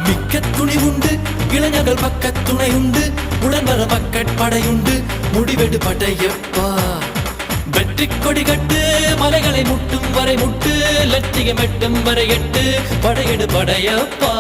மிக்க துணி உண்டு இளைஞர்கள் பக்க துணை உண்டு உடன் வர படையுண்டு முடிவெடு படையப்பா வெற்றி கொடி கட்டு மலைகளை முட்டும் வரை முட்டு லட்சியம் எட்டும் வரை எட்டு படையெடு படையப்பா